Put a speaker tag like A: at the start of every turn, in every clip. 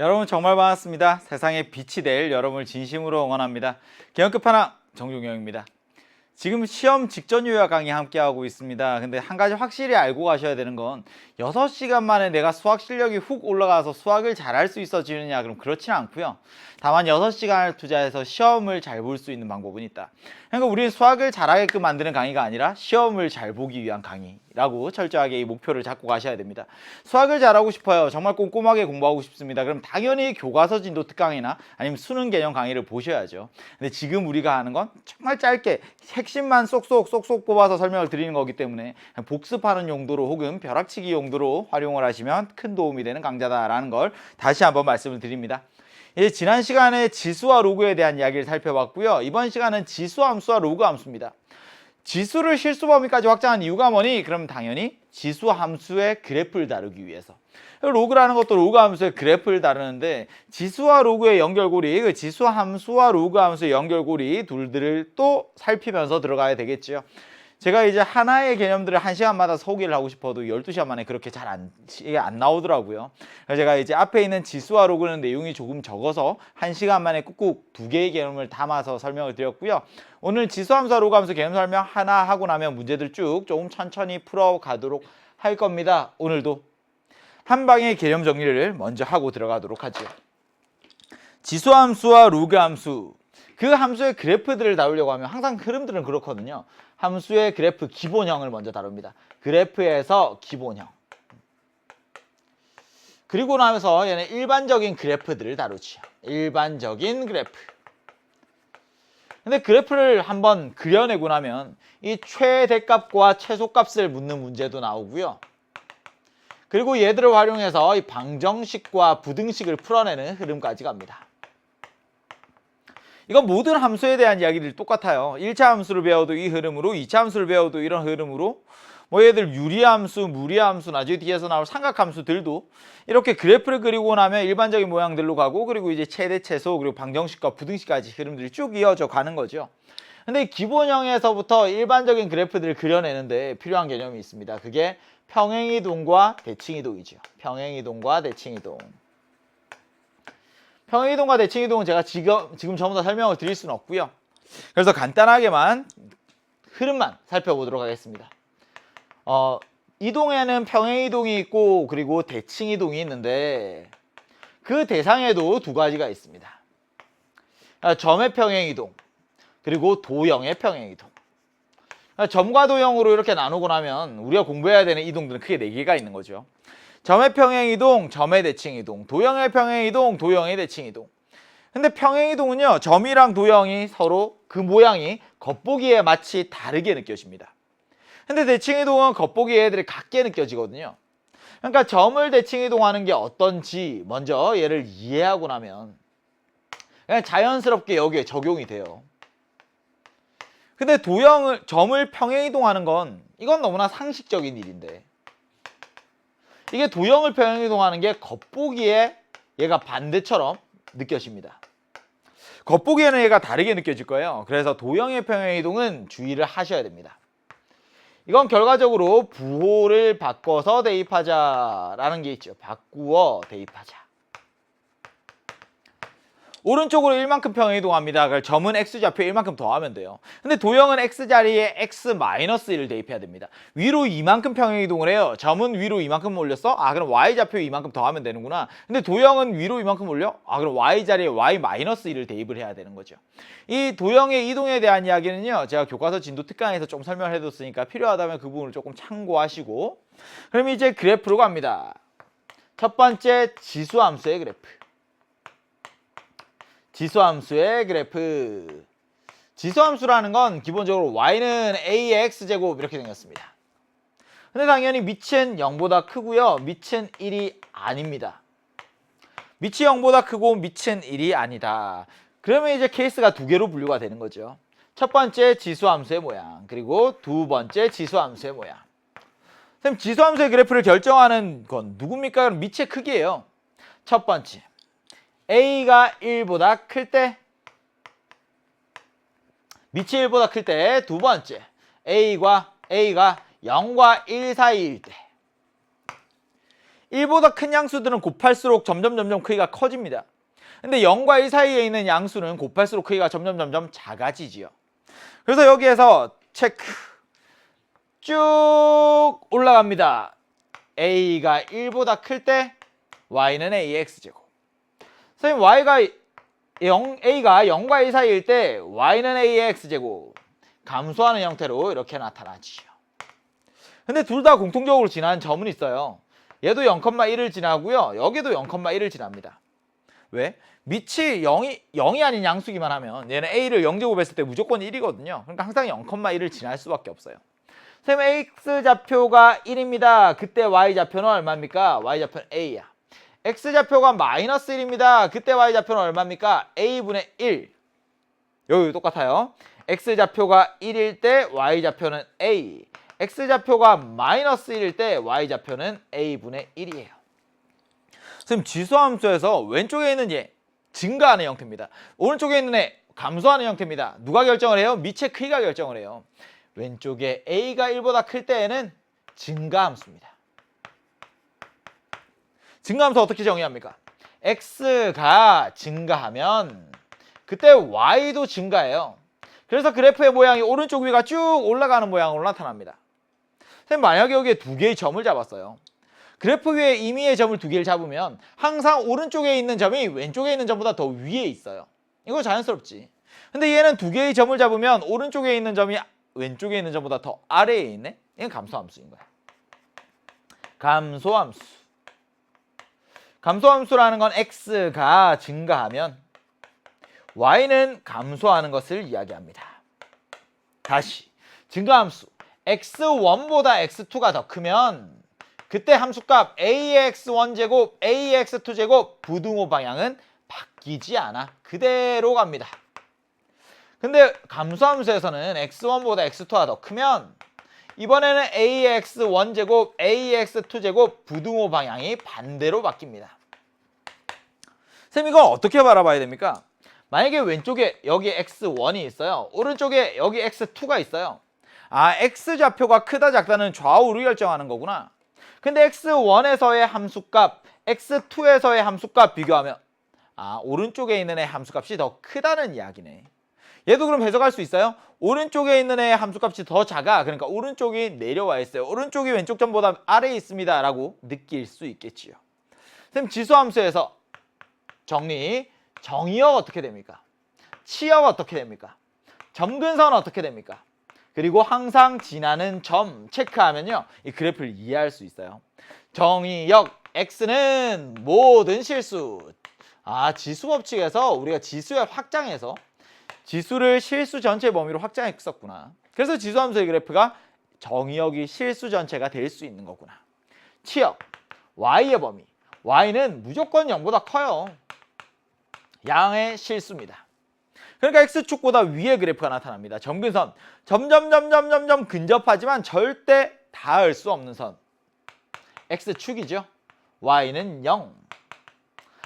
A: 여러분 정말 반갑습니다. 세상에 빛이 될 여러분을 진심으로 응원합니다. 개헌 끝판왕 정종영입니다. 지금 시험 직전 요약 강의 함께하고 있습니다. 근데 한 가지 확실히 알고 가셔야 되는 건 6시간 만에 내가 수학 실력이 훅 올라가서 수학을 잘할 수 있어지느냐, 그럼 그렇지는 않고요. 다만 6시간을 투자해서 시험을 잘 볼 수 있는 방법은 있다. 그러니까 우리는 수학을 잘하게끔 만드는 강의가 아니라 시험을 잘 보기 위한 강의라고 철저하게 이 목표를 잡고 가셔야 됩니다. 수학을 잘하고 싶어요. 정말 꼼꼼하게 공부하고 싶습니다. 그럼 당연히 교과서 진도 특강이나 아니면 수능 개념 강의를 보셔야죠. 근데 지금 우리가 하는 건 정말 짧게 핵심만 쏙쏙 뽑아서 설명을 드리는 거기 때문에 복습하는 용도로 혹은 벼락치기 용도로 활용을 하시면 큰 도움이 되는 강좌다라는 걸 다시 한번 말씀을 드립니다. 지난 시간에 지수와 로그에 대한 이야기를 살펴봤고요. 이번 시간은 지수함수와 로그함수입니다. 지수를 실수 범위까지 확장한 이유가 뭐니? 그럼 당연히 지수함수의 그래프를 다루기 위해서. 로그라는 것도 로그함수의 그래프를 다루는데 지수와 로그의 연결고리, 그 지수함수와 로그함수의 연결고리 둘들을 또 살피면서 들어가야 되겠죠. 제가 이제 하나의 개념들을 1시간마다 소개를 하고 싶어도 12시간 만에 그렇게 잘 안 나오더라고요. 그래서 제가 이제 앞에 있는 지수와 로그는 내용이 조금 적어서 1시간 만에 꾹꾹 2개의 개념을 담아서 설명을 드렸고요. 오늘 지수함수와 로그함수 개념 설명 하나 하고 나면 문제들 쭉 조금 천천히 풀어가도록 할 겁니다. 오늘도 한 방에 개념 정리를 먼저 하고 들어가도록 하죠. 지수함수와 로그함수, 그 함수의 그래프들을 다루려고 하면 항상 흐름들은 그렇거든요. 함수의 그래프 기본형을 먼저 다룹니다. 그래프에서 기본형. 그리고 나면서 얘는 일반적인 그래프들을 다루지요. 일반적인 그래프. 근데 그래프를 한번 그려내고 나면 이 최대값과 최소값을 묻는 문제도 나오고요. 그리고 얘들을 활용해서 이 방정식과 부등식을 풀어내는 흐름까지 갑니다. 이건 모든 함수에 대한 이야기들이 똑같아요. 1차 함수를 배워도 이 흐름으로, 2차 함수를 배워도 이런 흐름으로, 뭐 얘들 유리함수, 무리함수, 나중에 뒤에서 나올 삼각함수들도 이렇게 그래프를 그리고 나면 일반적인 모양들로 가고, 그리고 이제 최대, 최소, 그리고 방정식과 부등식까지 흐름들이 쭉 이어져 가는 거죠. 근데 기본형에서부터 일반적인 그래프들을 그려내는데 필요한 개념이 있습니다. 그게 평행이동과 대칭이동이죠. 평행이동과 대칭이동. 평행이동과 대칭이동은 제가 지금 전부 다 설명을 드릴 수는 없고요. 그래서 간단하게만 흐름만 살펴보도록 하겠습니다. 이동에는 평행이동이 있고 그리고 대칭이동이 있는데 그 대상에도 두 가지가 있습니다. 점의 평행이동 그리고 도형의 평행이동. 점과 도형으로 이렇게 나누고 나면 우리가 공부해야 되는 이동들은 크게 4개가 있는 거죠. 점의 평행이동, 점의 대칭이동, 도형의 평행이동, 도형의 대칭이동. 근데 평행이동은요, 점이랑 도형이 서로 그 모양이 겉보기에 마치 다르게 느껴집니다. 근데 대칭이동은 겉보기에 애들이 같게 느껴지거든요. 그러니까 점을 대칭이동하는 게 어떤지 먼저 얘를 이해하고 나면 그냥 자연스럽게 여기에 적용이 돼요. 근데 점을 평행이동하는 건 이건 너무나 상식적인 일인데 이게 도형을 평행이동하는 게 겉보기에 얘가 반대처럼 느껴집니다. 겉보기에는 얘가 다르게 느껴질 거예요. 그래서 도형의 평행이동은 주의를 하셔야 됩니다. 이건 결과적으로 부호를 바꿔서 대입하자라는 게 있죠. 바꾸어 대입하자. 오른쪽으로 1만큼 평행이동합니다. 그래서 점은 x좌표에 1만큼 더하면 돼요. 근데 도형은 x자리에 x-1을 대입해야 됩니다. 위로 2만큼 평행이동을 해요. 점은 위로 2만큼 올렸어? 그럼 y좌표에 2만큼 더하면 되는구나. 근데 도형은 위로 2만큼 올려? 그럼 y자리에 y-1을 대입을 해야 되는 거죠. 이 도형의 이동에 대한 이야기는요, 제가 교과서 진도 특강에서 좀 설명을 해뒀으니까 필요하다면 그 부분을 조금 참고하시고, 그럼 이제 그래프로 갑니다. 첫 번째 지수함수의 그래프. 지수함수의 그래프. 지수함수라는 건 기본적으로 y는 a의 x제곱 이렇게 생겼습니다. 근데 당연히 밑은 0보다 크고요. 밑은 1이 아닙니다. 밑이 0보다 크고 밑은 1이 아니다. 그러면 이제 케이스가 두 개로 분류가 되는 거죠. 첫 번째 지수함수의 모양, 그리고 두 번째 지수함수의 모양. 선생님, 지수함수의 그래프를 결정하는 건 누굽니까? 그럼 밑의 크기예요. 첫 번째, a가 1보다 클 때, 밑이 1보다 클 때. 두 번째, a가 0과 1 사이일 때. 1보다 큰 양수들은 곱할수록 점점 크기가 커집니다. 근데 0과 1 사이에 있는 양수는 곱할수록 크기가 점점 작아지지요. 그래서 여기에서 체크 쭉 올라갑니다. a가 1보다 클 때 y는 ax제곱. 선생님 a가 0과 1 사이일 때 y는 ax제곱. 감소하는 형태로 이렇게 나타나지요. 근데 둘 다 공통적으로 지나는 점은 있어요. 얘도 0,1을 지나고요. 여기도 0,1을 지납니다. 왜? 밑이 0이 아닌 양수기만 하면 얘는 a를 0제곱했을 때 무조건 1이거든요. 그러니까 항상 0,1을 지날 수밖에 없어요. 선생님 x좌표가 1입니다. 그때 y좌표는 얼마입니까? y좌표는 a야. x좌표가 마이너스 1입니다. 그때 y좌표는 얼마입니까? a분의 1. 여기 똑같아요. x좌표가 1일 때 y좌표는 a. x좌표가 마이너스 1일 때 y좌표는 a분의 1이에요. 선생님 지수함수에서 왼쪽에 있는 얘 증가하는 형태입니다. 오른쪽에 있는 애 감소하는 형태입니다. 누가 결정을 해요? 밑의 크기가 결정을 해요. 왼쪽에 a가 1보다 클 때에는 증가함수입니다. 증가함수 어떻게 정의합니까? x가 증가하면 그때 y도 증가해요. 그래서 그래프의 모양이 오른쪽 위가 쭉 올라가는 모양으로 나타납니다. 선생님 만약에 여기에 두 개의 점을 잡았어요. 그래프 위에 임의의 점을 두 개를 잡으면 항상 오른쪽에 있는 점이 왼쪽에 있는 점보다 더 위에 있어요. 이거 자연스럽지. 근데 얘는 두 개의 점을 잡으면 오른쪽에 있는 점이 왼쪽에 있는 점보다 더 아래에 있네? 이건 감소함수인 거야. 감소함수. 감소함수라는 건 x가 증가하면 y는 감소하는 것을 이야기합니다. 다시 증가함수 x1보다 x2가 더 크면 그때 함수값 a의 x1제곱, a의 x2제곱 부등호 방향은 바뀌지 않아. 그대로 갑니다. 근데 감소함수에서는 x1보다 x2가 더 크면 이번에는 a의 x1제곱, a의 x2제곱 부등호 방향이 반대로 바뀝니다. 선생님 이걸 어떻게 바라봐야 됩니까? 만약에 왼쪽에 여기 x1이 있어요. 오른쪽에 여기 x2가 있어요. 아, x좌표가 크다 작다는 좌우로 결정하는 거구나. 근데 x1에서의 함수값, x2에서의 함수값 비교하면 아, 오른쪽에 있는 애 함수값이 더 크다는 이야기네. 얘도 그럼 해석할 수 있어요? 오른쪽에 있는 애 함수값이 더 작아. 그러니까 오른쪽이 내려와 있어요. 오른쪽이 왼쪽 점보다 아래에 있습니다. 라고 느낄 수 있겠지요. 선생님 지수함수에서 정리, 정의역 어떻게 됩니까? 치역 어떻게 됩니까? 점근선 어떻게 됩니까? 그리고 항상 지나는 점 체크하면요. 이 그래프를 이해할 수 있어요. 정의역 x는 모든 실수. 아, 지수 법칙에서 우리가 지수의 확장해서 지수를 실수 전체 범위로 확장했었구나. 그래서 지수함수의 그래프가 정의역이 실수 전체가 될 수 있는 거구나. 치역 y의 범위. y는 무조건 0보다 커요. 양의 실수입니다. 그러니까 x축보다 위의 그래프가 나타납니다. 점근선. 점점 근접하지만 절대 닿을 수 없는 선. x축이죠. y는 0.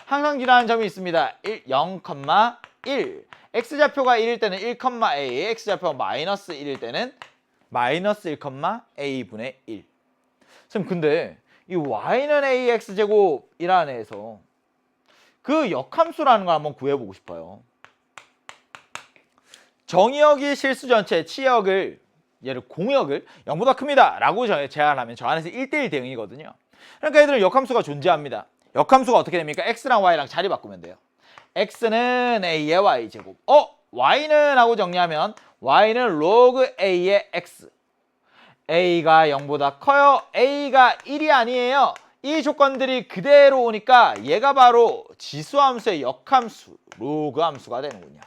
A: 항상 지나는 점이 있습니다. 0,1. x좌표가 1일 때는 1,a, x좌표가 마이너스 1일 때는 마이너스 1,a분의 1. 선생님 근데 이 y는 ax제곱이라는 애에서 그 역함수라는 걸 한번 구해보고 싶어요. 정의역이 실수 전체, 치역을 얘를 공역을 0보다 큽니다 라고 제안하면 저 안에서 1대1 대응이거든요. 그러니까 얘들은 역함수가 존재합니다. 역함수가 어떻게 됩니까? x랑 y랑 자리 바꾸면 돼요. x는 a의 y제곱. y는 하고 정리하면 y는 로그 a의 x. a가 0보다 커요. a가 1이 아니에요. 이 조건들이 그대로 오니까 얘가 바로 지수함수의 역함수, 로그 함수가 되는군요.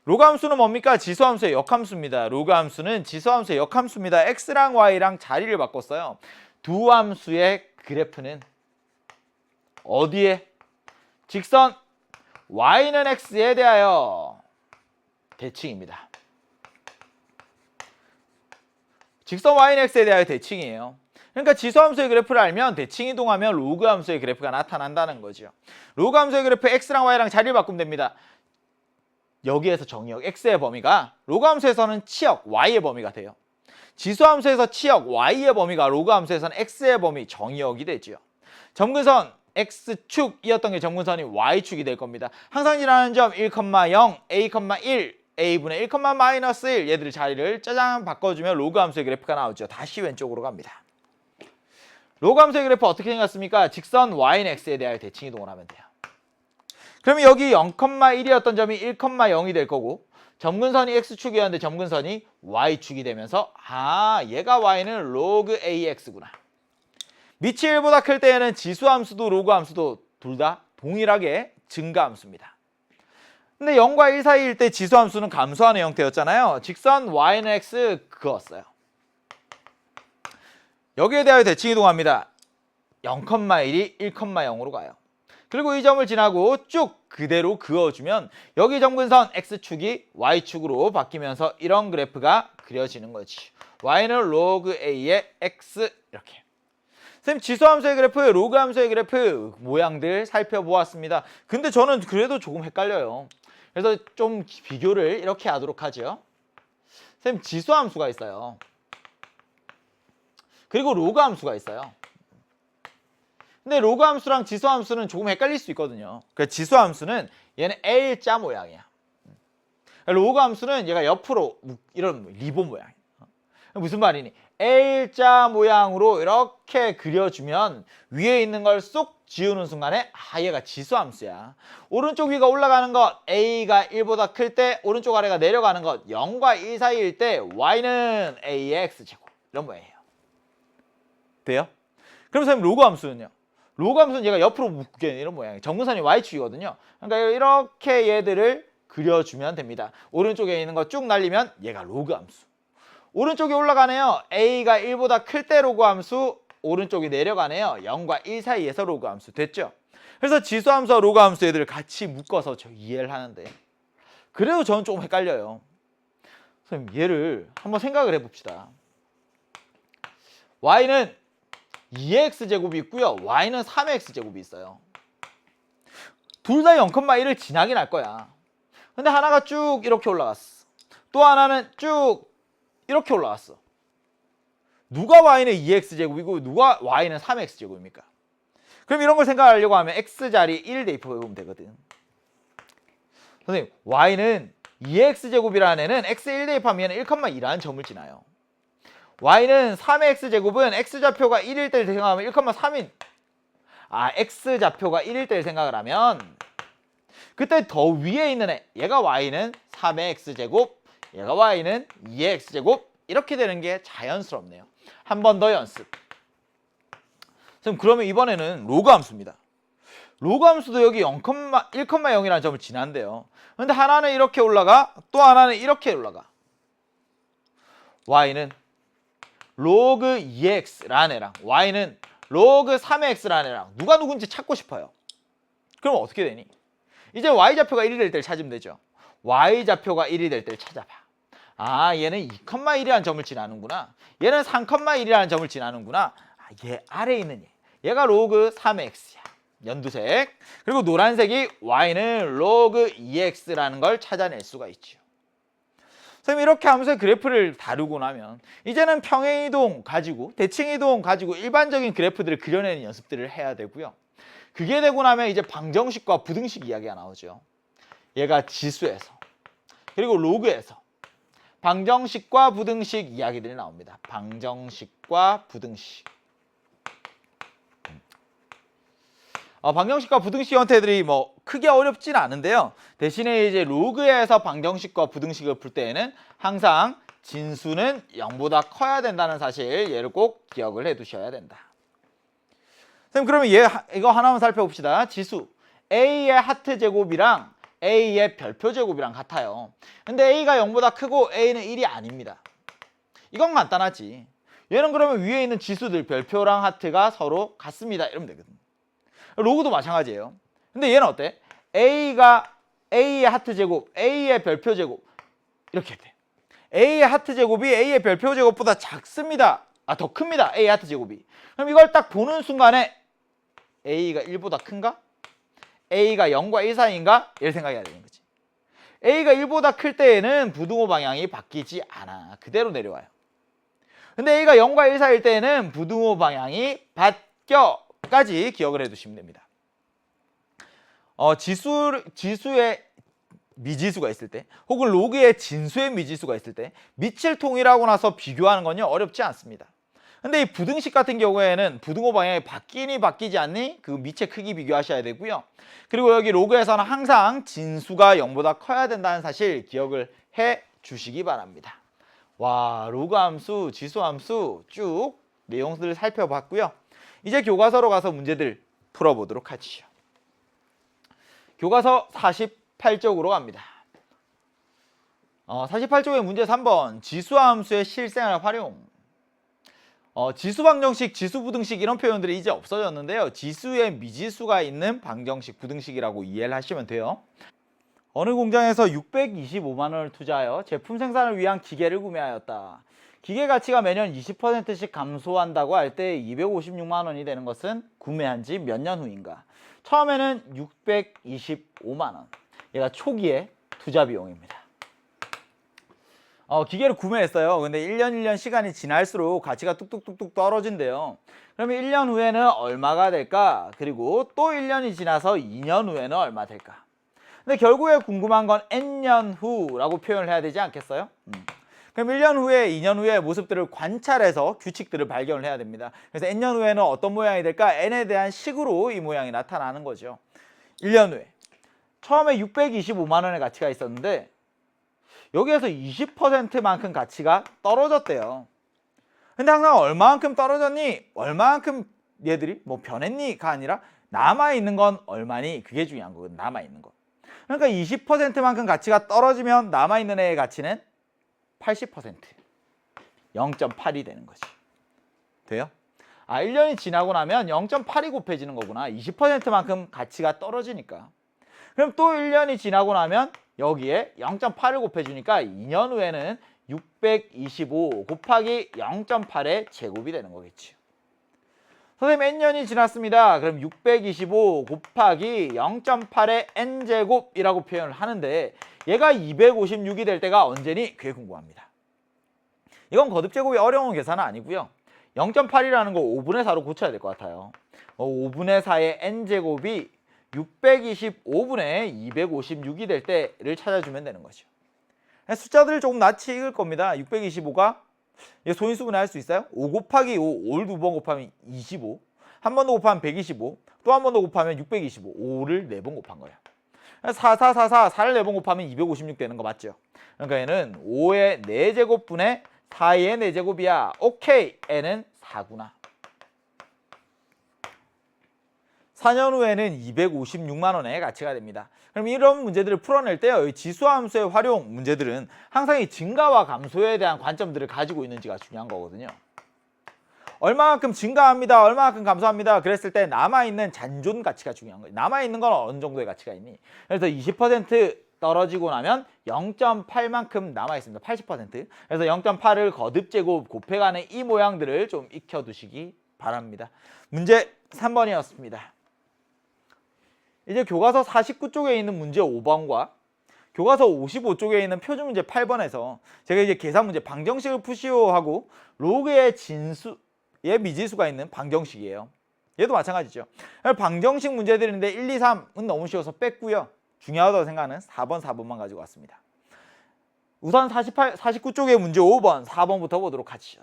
A: 로그 함수는 뭡니까? 지수함수의 역함수입니다. 로그 함수는 지수함수의 역함수입니다. x랑 y랑 자리를 바꿨어요. 두 함수의 그래프는 어디에? 직선 y는 x에 대하여 대칭입니다. 직선 y는 x에 대하여 대칭이에요. 그러니까 지수함수의 그래프를 알면 대칭 이동하면 로그 함수의 그래프가 나타난다는 거죠. 로그 함수의 그래프 x랑 y랑 자리를 바꾸면 됩니다. 여기에서 정의역 x의 범위가 로그 함수에서는 치역 y의 범위가 돼요. 지수함수에서 치역 y의 범위가 로그함수에서는 x의 범위 정의역이 되죠. 점근선 x축이었던 게 점근선이 y축이 될 겁니다. 항상 지나는 점 1,0, a,1, a분의 1,-1 얘들의 자리를 짜장 바꿔주면 로그함수의 그래프가 나오죠. 다시 왼쪽으로 갑니다. 로그함수의 그래프 어떻게 생겼습니까? 직선 y는 x에 대하여 대칭 이동을 하면 돼요. 그러면 여기 0,1이었던 점이 1,0이 될 거고 점근선이 x축이었는데 점근선이 y축이 되면서 얘가 y는 로그 ax구나. 밑이 1보다 클 때에는 지수함수도 로그함수도 둘 다 동일하게 증가함수입니다. 근데 0과 1 사이일 때 지수함수는 감소하는 형태였잖아요. 직선 y는 x 그었어요. 여기에 대하여 대칭 이동합니다. 0,1이 1,0으로 가요. 그리고 이 점을 지나고 쭉 그대로 그어주면 여기 점근선 x축이 y축으로 바뀌면서 이런 그래프가 그려지는 거지. y는 로그 a의 x 이렇게. 선생님 지수함수의 그래프, 로그함수의 그래프 모양들 살펴보았습니다. 근데 저는 그래도 조금 헷갈려요. 그래서 좀 비교를 이렇게 하도록 하죠. 선생님 지수함수가 있어요. 그리고 로그함수가 있어요. 근데 로그함수랑 지수함수는 조금 헷갈릴 수 있거든요. 그러니까 지수함수는 얘는 L자 모양이야. 로그함수는 얘가 옆으로 이런 리본 모양이야. 무슨 말이니? L자 모양으로 이렇게 그려주면 위에 있는 걸 쏙 지우는 순간에 얘가 지수함수야. 오른쪽 위가 올라가는 것 A가 1보다 클 때 오른쪽 아래가 내려가는 것 0과 1 사이일 때 Y는 A의 X제곱 이런 모양이에요. 돼요? 그럼 선생님 로그함수는요? 로그함수는 얘가 옆으로 묶여 이런 모양이에요. 점근선이 Y축이거든요. 그러니까 이렇게 얘들을 그려주면 됩니다. 오른쪽에 있는 거 쭉 날리면 얘가 로그함수. 오른쪽이 올라가네요. A가 1보다 클 때 로그함수, 오른쪽이 내려가네요. 0과 1 사이에서 로그함수. 됐죠? 그래서 지수함수와 로그함수 애들을 같이 묶어서 저 이해를 하는데 그래도 저는 조금 헷갈려요. 선생님 얘를 한번 생각을 해봅시다. Y는 2x제곱이 있고요. y는 3x제곱이 있어요. 둘 다 0,1을 지나긴 할 거야. 근데 하나가 쭉 이렇게 올라갔어. 또 하나는 쭉 이렇게 올라갔어. 누가 y는 2x제곱이고 누가 y는 3x제곱입니까? 그럼 이런 걸 생각하려고 하면 x자리 1 대입해보면 되거든. 선생님 y는 2x제곱이라는 애는 x 1 대입하면 1,2라는 점을 지나요. y는 3x제곱은 x좌표가 1일 때를 생각하면 1,3인 x좌표가 1일 때를 생각을 하면 그때 더 위에 있는 애 얘가 y는 3의 x제곱 얘가 y는 2의 x제곱 이렇게 되는 게 자연스럽네요. 한 번 더 연습. 선생님 그러면 이번에는 로그함수입니다. 로그함수도 여기 1,0이라는 점을 지난대요. 근데 하나는 이렇게 올라가 또 하나는 이렇게 올라가. y는 로그 2x라는 애랑 y는 로그 3x라는 애랑 누가 누군지 찾고 싶어요. 그럼 어떻게 되니? 이제 y좌표가 1이 될 때를 찾으면 되죠. y좌표가 1이 될 때를 찾아봐. 얘는 2,1이라는 점을 지나는구나. 얘는 3,1이라는 점을 지나는구나. 얘 아래에 있는 얘가 로그 3x야. 연두색. 그리고 노란색이 y는 로그 2x라는 걸 찾아낼 수가 있죠. 선생님 이렇게 하면서 그래프를 다루고 나면 이제는 평행이동 가지고 대칭이동 가지고 일반적인 그래프들을 그려내는 연습들을 해야 되고요. 그게 되고 나면 이제 방정식과 부등식 이야기가 나오죠. 얘가 지수에서 그리고 로그에서 방정식과 부등식 이야기들이 나옵니다. 방정식과 부등식. 방정식과 부등식 형태들이 뭐 크게 어렵지는 않은데요. 대신에 이제 로그에서 방정식과 부등식을 풀 때에는 항상 진수는 0보다 커야 된다는 사실 얘를 꼭 기억을 해 두셔야 된다. 선생님 그러면 이거 하나만 살펴봅시다. 지수 A의 하트 제곱이랑 A의 별표 제곱이랑 같아요. 근데 A가 0보다 크고 A는 1이 아닙니다. 이건 간단하지. 얘는 그러면 위에 있는 지수들 별표랑 하트가 서로 같습니다. 이러면 되거든. 로그도 마찬가지예요. 근데 얘는 어때? A의 하트 제곱, A의 별표 제곱 이렇게 돼. A의 하트 제곱이 A의 별표 제곱보다 작습니다. 더 큽니다. A의 하트 제곱이. 그럼 이걸 딱 보는 순간에 A가 1보다 큰가? A가 0과 1 사이인가? 이럴 생각해야 되는 거지. A가 1보다 클 때에는 부등호 방향이 바뀌지 않아. 그대로 내려와요. 근데 A가 0과 1 사이일 때는 부등호 방향이 바뀌어까지 기억을 해두시면 됩니다. 지수의 미지수가 있을 때 혹은 로그의 진수의 미지수가 있을 때 밑을 통일하고 나서 비교하는 건요 어렵지 않습니다. 근데 이 부등식 같은 경우에는 부등호 방향이 바뀌니 바뀌지 않니 그 밑의 크기 비교하셔야 되고요. 그리고 여기 로그에서는 항상 진수가 0보다 커야 된다는 사실 기억을 해 주시기 바랍니다. 와, 로그 함수, 지수 함수 쭉 내용들을 살펴봤고요. 이제 교과서로 가서 문제들 풀어보도록 하죠. 교과서 48쪽으로 갑니다. 48쪽의 문제 3번 지수함수의 실생활 활용. 지수 방정식, 지수 부등식 이런 표현들이 이제 없어졌는데요. 지수에 미지수가 있는 방정식, 부등식이라고 이해를 하시면 돼요. 어느 공장에서 625만 원을 투자하여 제품 생산을 위한 기계를 구매하였다. 기계 가치가 매년 20%씩 감소한다고 할 때 256만 원이 되는 것은 구매한 지 몇 년 후인가? 처음에는 625만 원. 얘가 초기의 투자 비용입니다. 기계를 구매했어요. 근데 1년 시간이 지날수록 가치가 뚝뚝뚝뚝 떨어진대요. 그러면 1년 후에는 얼마가 될까? 그리고 또 1년이 지나서 2년 후에는 얼마 될까? 근데 결국에 궁금한 건 N년 후라고 표현을 해야 되지 않겠어요? 그럼 1년 후에, 2년 후의 모습들을 관찰해서 규칙들을 발견을 해야 됩니다. 그래서 N년 후에는 어떤 모양이 될까? N에 대한 식으로 이 모양이 나타나는 거죠. 1년 후에 처음에 625만 원의 가치가 있었는데 여기에서 20%만큼 가치가 떨어졌대요. 근데 항상 얼마만큼 떨어졌니? 얼마만큼 얘들이 뭐 변했니가 아니라 남아있는 건 얼마니? 그게 중요한 거거든. 남아있는 거. 그러니까 20%만큼 가치가 떨어지면 남아있는 애의 가치는 80%, 0.8이 되는 거지. 돼요? 1년이 지나고 나면 0.8이 곱해지는 거구나. 20%만큼 가치가 떨어지니까. 그럼 또 1년이 지나고 나면 여기에 0.8을 곱해주니까 2년 후에는 625 곱하기 0.8의 제곱이 되는 거겠죠. 선생님 N년이 지났습니다. 그럼 625 곱하기 0.8의 N제곱이라고 표현을 하는데 얘가 256이 될 때가 언제니? 그게 궁금합니다. 이건 거듭제곱이 어려운 계산은 아니고요. 0.8이라는 거 5분의 4로 고쳐야 될 것 같아요. 5분의 4의 N제곱이 625분의 256이 될 때를 찾아주면 되는 거죠. 숫자들을 조금 낯이 익을 겁니다. 625가 소인수분해 할 수 있어요? 5 곱하기 5, 5를 2번 곱하면 25, 한 번 더 곱하면 125, 또 한 번 더 곱하면 625, 5를 4번 곱한 거예요. 4, 4, 4, 4, 4를 4번 곱하면 256 되는 거 맞죠? 그러니까 얘는 5의 4제곱분의 4의 4제곱이야. 오케이, n은 4구나. 4년 후에는 256만 원의 가치가 됩니다. 그럼 이런 문제들을 풀어낼 때요, 이 지수함수의 활용 문제들은 항상 이 증가와 감소에 대한 관점들을 가지고 있는지가 중요한 거거든요. 얼마만큼 증가합니다, 얼마만큼 감소합니다 그랬을 때 남아있는 잔존 가치가 중요한 거예요. 남아있는 건 어느 정도의 가치가 있니? 그래서 20% 떨어지고 나면 0.8만큼 남아있습니다. 80%. 그래서 0.8을 거듭제곱 곱해가는 이 모양들을 좀 익혀두시기 바랍니다. 문제 3번이었습니다. 이제 교과서 49쪽에 있는 문제 5번과 교과서 55쪽에 있는 표준문제 8번에서 제가 이제 계산 문제 방정식을 푸시오 하고 로그의 진수의 미지수가 있는 방정식이에요. 얘도 마찬가지죠. 방정식 문제들인데 1, 2, 3은 너무 쉬워서 뺐고요. 중요하다고 생각하는 4번만 가지고 왔습니다. 우선 49쪽의 문제 5번, 4번부터 보도록 하죠.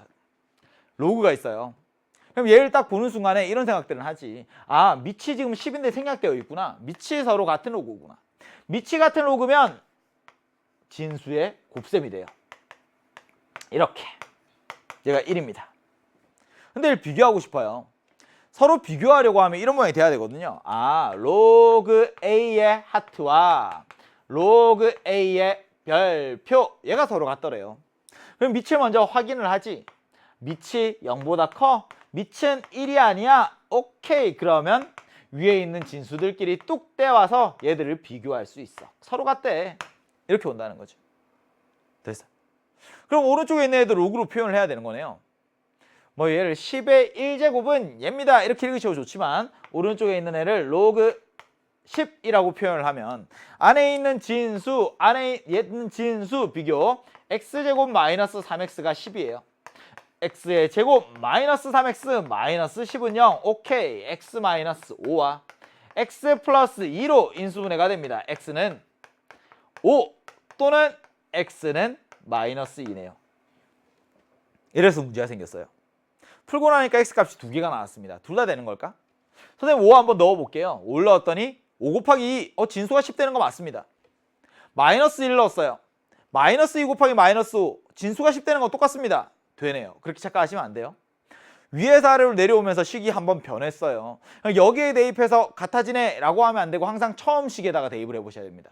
A: 로그가 있어요. 그럼 얘를 딱 보는 순간에 이런 생각들은 하지. 밑이 지금 10인데 생략되어 있구나. 밑이 서로 같은 로그구나. 밑이 같은 로그면 진수의 곱셈이 돼요. 이렇게. 얘가 1입니다. 근데 얘를 비교하고 싶어요. 서로 비교하려고 하면 이런 모양이 돼야 되거든요. 로그 A의 하트와 로그 A의 별표. 얘가 서로 같더래요. 그럼 밑을 먼저 확인을 하지. 밑이 0보다 커? 밑은 1이 아니야? 오케이. 그러면 위에 있는 진수들끼리 뚝 떼와서 얘들을 비교할 수 있어. 서로 같대. 이렇게 온다는 거죠. 됐어. 그럼 오른쪽에 있는 애들 로그로 표현을 해야 되는 거네요. 뭐 얘를 10의 1제곱은 얘입니다. 이렇게 읽으셔도 좋지만 오른쪽에 있는 애를 로그 10이라고 표현을 하면 안에 있는 진수 비교 x제곱 마이너스 3x가 10이에요. x의 제곱 마이너스 3x 마이너스 10은 0. 오케이. x 마이너스 5와 x 플러스 2로 인수분해가 됩니다. x는 5 또는 x는 마이너스 2네요. 이래서 문제가 생겼어요. 풀고 나니까 x 값이 두 개가 나왔습니다. 둘 다 되는 걸까? 선생님 5 한번 넣어볼게요. 5 넣었더니 5 곱하기 2 진수가 10 되는 거 맞습니다. 마이너스 1 넣었어요. 마이너스 2 곱하기 마이너스 5 진수가 10 되는 거 똑같습니다. 되네요. 그렇게 착각하시면 안 돼요. 위에서 아래로 내려오면서 식이 한번 변했어요. 여기에 대입해서 같아지네 라고 하면 안 되고 항상 처음 식에다가 대입을 해보셔야 됩니다.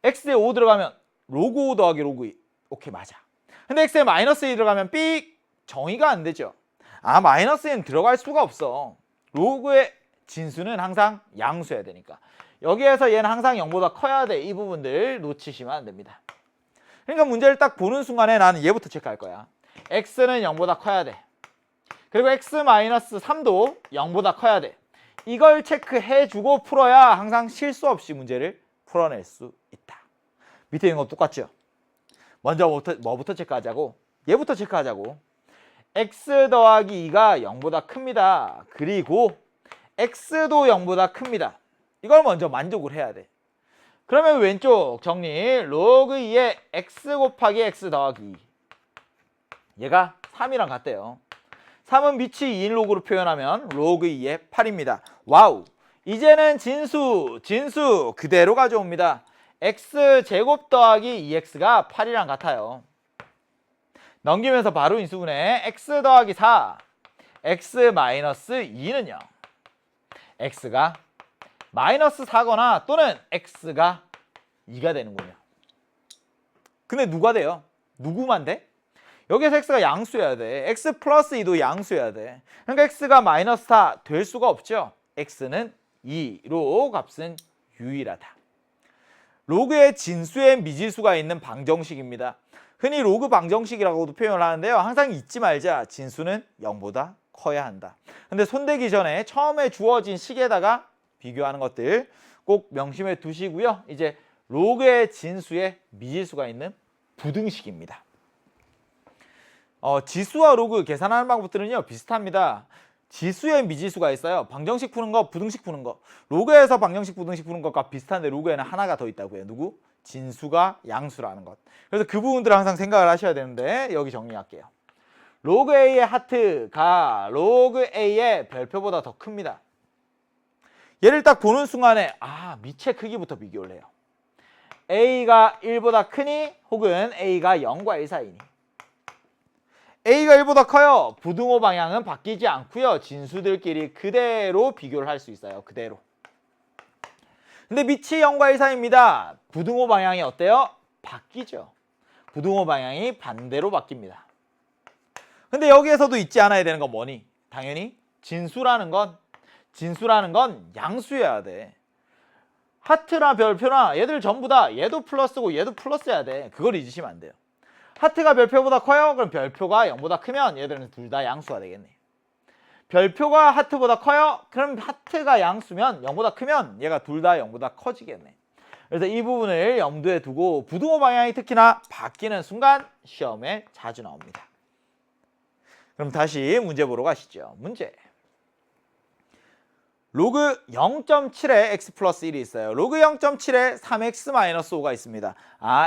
A: x에 5 들어가면 로그 5 더하기 로그 2. 오케이 맞아. 근데 x에 마이너스 2 들어가면 삑 정의가 안 되죠. 아 마이너스 2는 들어갈 수가 없어. 로그의 진수는 항상 양수여야 되니까. 여기에서 얘는 항상 0보다 커야 돼. 이 부분들 놓치시면 안 됩니다. 그러니까 문제를 딱 보는 순간에 나는 얘부터 체크할 거야. x는 0보다 커야 돼. 그리고 x-3도 0보다 커야 돼. 이걸 체크해주고 풀어야 항상 실수 없이 문제를 풀어낼 수 있다. 밑에 있는 거 똑같죠? 먼저 뭐부터 체크하자고? 얘부터 체크하자고. x 더하기 2가 0보다 큽니다. 그리고 x도 0보다 큽니다. 이걸 먼저 만족을 해야 돼. 그러면 왼쪽 정리. 로그 2의 x 곱하기 x 더하기 2. 얘가 3이랑 같대요. 3은 밑이 2인 로그로 표현하면 로그 2의 8입니다. 와우. 이제는 진수 그대로 가져옵니다. x제곱 더하기 2x가 8이랑 같아요. 넘기면서 바로 인수분해. x 더하기 4 x 마이너스 2는 0. x가 마이너스 4거나 또는 x가 2가 되는군요. 근데 누가 돼요? 누구만 돼? 여기서 x가 양수여야 돼. x 플러스 2도 양수여야 돼. 그러니까 x가 마이너스 4 될 수가 없죠. x는 2로 값은 유일하다. 로그의 진수에 미지수가 있는 방정식입니다. 흔히 로그 방정식이라고도 표현을 하는데요. 항상 잊지 말자. 진수는 0보다 커야 한다. 근데 손대기 전에 처음에 주어진 식에다가 비교하는 것들 꼭 명심해 두시고요. 이제 로그의 진수에 미지수가 있는 부등식입니다. 지수와 로그 계산하는 방법들은요 비슷합니다. 지수에 미지수가 있어요. 방정식 푸는 거, 부등식 푸는 거. 로그에서 방정식, 부등식 푸는 것과 비슷한데 로그에는 하나가 더 있다고요. 누구? 진수가 양수라는 것. 그래서 그 부분들을 항상 생각을 하셔야 되는데 여기 정리할게요. 로그 A의 하트가 로그 A의 별표보다 더 큽니다. 얘를 딱 보는 순간에 밑의 크기부터 비교를 해요. A가 1보다 크니 혹은 A가 0과 1 사이니. A가 1보다 커요. 부등호 방향은 바뀌지 않고요. 진수들끼리 그대로 비교를 할 수 있어요. 그대로. 근데 밑이 0과 1 사이입니다. 부등호 방향이 어때요? 바뀌죠. 부등호 방향이 반대로 바뀝니다. 근데 여기에서도 잊지 않아야 되는 건 뭐니? 당연히 진수라는 건 양수여야 돼. 하트나 별표나 얘들 전부 다 얘도 플러스고 얘도 플러스여야 돼. 그걸 잊으시면 안 돼요. 하트가 별표보다 커요? 그럼 별표가 0보다 크면 얘들은 둘 다 양수가 되겠네. 별표가 하트보다 커요? 그럼 하트가 양수면 0보다 크면 얘가 둘 다 0보다 커지겠네. 그래서 이 부분을 염두에 두고 부등호 방향이 특히나 바뀌는 순간 시험에 자주 나옵니다. 그럼 다시 문제 보러 가시죠. 문제. 로그 0.7에 x 플러스 1이 있어요. 로그 0.7에 3x-5가 있습니다.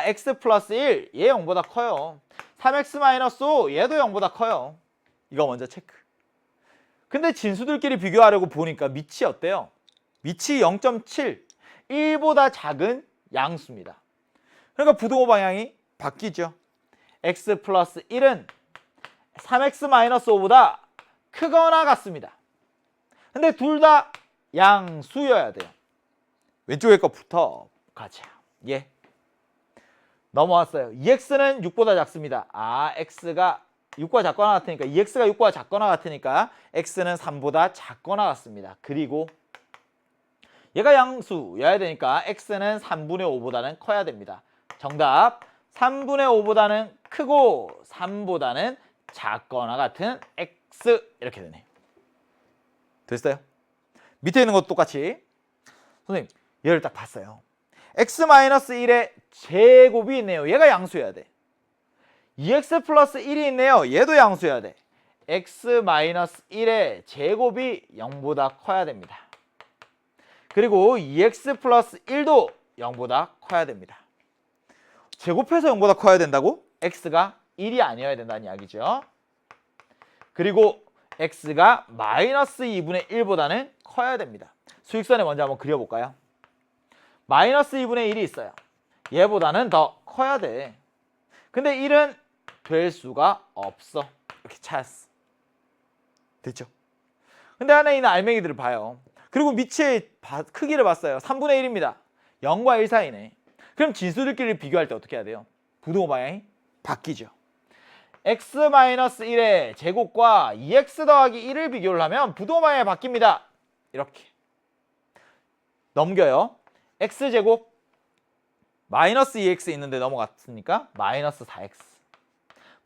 A: x 플러스 1, 얘 0보다 커요. 3x-5, 얘도 0보다 커요. 이거 먼저 체크. 근데 진수들끼리 비교하려고 보니까 밑이 어때요? 밑이 0.7, 1보다 작은 양수입니다. 그러니까 부등호 방향이 바뀌죠. x 플러스 1은 3x-5보다 크거나 같습니다. 근데 둘 다 양수여야 돼요. 왼쪽에 거부터 가자. 예. 넘어왔어요. 2x는 6보다 작습니다. x가 6과 작거나 같으니까 2x가 6과 작거나 같으니까 x는 3보다 작거나 같습니다. 그리고 얘가 양수여야 되니까 x는 3분의 5보다는 커야 됩니다. 정답 3분의 5보다는 크고 3보다는 작거나 같은 x 이렇게 되네. 됐어요? 밑에 있는 것도 똑같이. 선생님 얘를 딱 봤어요. x-1의 제곱이 있네요. 얘가 양수여야 돼. 2x 플러스 1이 있네요. 얘도 양수여야 돼. x 마이너스 1의 제곱이 0보다 커야 됩니다. 그리고 2x 플러스 1도 0보다 커야 됩니다. 제곱해서 0보다 커야 된다고? x가 1이 아니어야 된다는 이야기죠. 그리고 x가 마이너스 2분의 1보다는 커야 됩니다. 수직선에 먼저 한번 그려볼까요? 마이너스 2분의 1이 있어요. 얘보다는 더 커야 돼. 근데 1은 될 수가 없어. 이렇게 찾았어. 됐죠? 근데 안에 있는 알맹이들을 봐요. 그리고 밑에 크기를 봤어요. 3분의 1입니다. 0과 1 사이네. 그럼 진수들끼리 비교할 때 어떻게 해야 돼요? 부등호 방향이 바뀌죠. x-1의 제곱과 2x 더하기 1을 비교를 하면 부등호 방향이 바뀝니다. 이렇게 넘겨요. x제곱 마이너스 2x 있는데 넘어갔으니까 마이너스 4x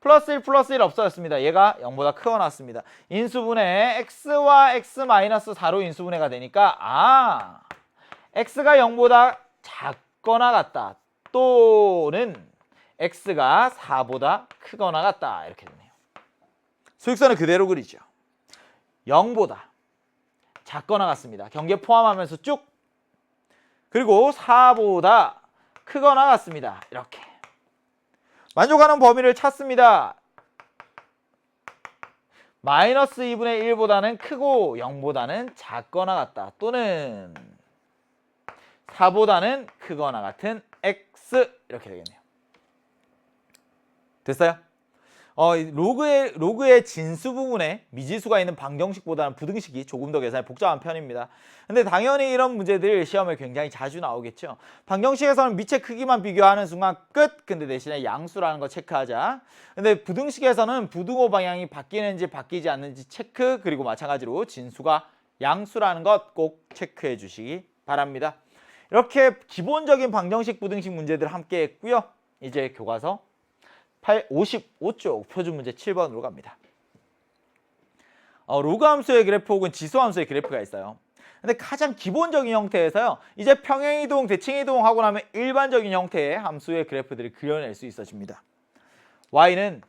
A: 플러스 1 없어졌습니다. 얘가 0보다 크거 나왔습니다. 인수분해 x와 x 마이너스 4로 인수분해가 되니까 x가 0보다 작거나 같다. 또는 x가 4보다 크거나 같다. 이렇게 되네요. 수직선을 그대로 그리죠. 0보다 작거나 같습니다. 경계 포함하면서 쭉. 그리고 4보다 크거나 같습니다. 이렇게. 만족하는 범위를 찾습니다. 마이너스 2분의 1보다는 크고 0보다는 작거나 같다. 또는 4보다는 크거나 같은 x 이렇게 되겠네요. 됐어요? 로그의 진수 부분에 미지수가 있는 방정식보다는 부등식이 조금 더 계산이 복잡한 편입니다. 근데 당연히 이런 문제들 시험에 굉장히 자주 나오겠죠. 방정식에서는 밑의 크기만 비교하는 순간 끝! 근데 대신에 양수라는 거 체크하자. 근데 부등식에서는 부등호 방향이 바뀌는지 바뀌지 않는지 체크, 그리고 마찬가지로 진수가 양수라는 것 꼭 체크해 주시기 바랍니다. 이렇게 기본적인 방정식 부등식 문제들 함께 했고요. 이제 교과서 55쪽 표준 문제 7번으로 갑니다. 로그 함수의 그래프 혹은 지수 함수의 그래프가 있어요. 근데 가장 기본적인 형태에서요. 이제 평행이동, 대칭이동 하고 나면 일반적인 형태의 함수의 그래프들을 그려낼 수 있어집니다. y는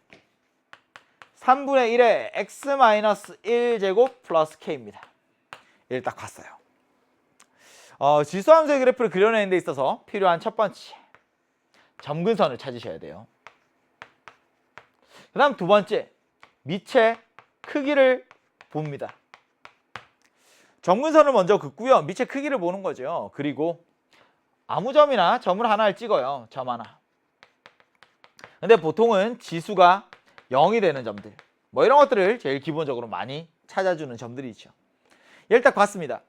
A: 3분의 1의 x-1제곱 플러스 k입니다. 얘를 딱 봤어요. 지수 함수의 그래프를 그려내는 데 있어서 필요한 첫 번째, 점근선을 찾으셔야 돼요. 그 다음 두 번째, 밑의 크기를 봅니다. 점근선을 먼저 긋고요. 밑의 크기를 보는 거죠. 그리고 아무 점이나 점을 하나를 찍어요. 점 하나. 근데 보통은 지수가 0이 되는 점들, 뭐 이런 것들을 제일 기본적으로 많이 찾아주는 점들이죠. 얘를 딱 봤습니다.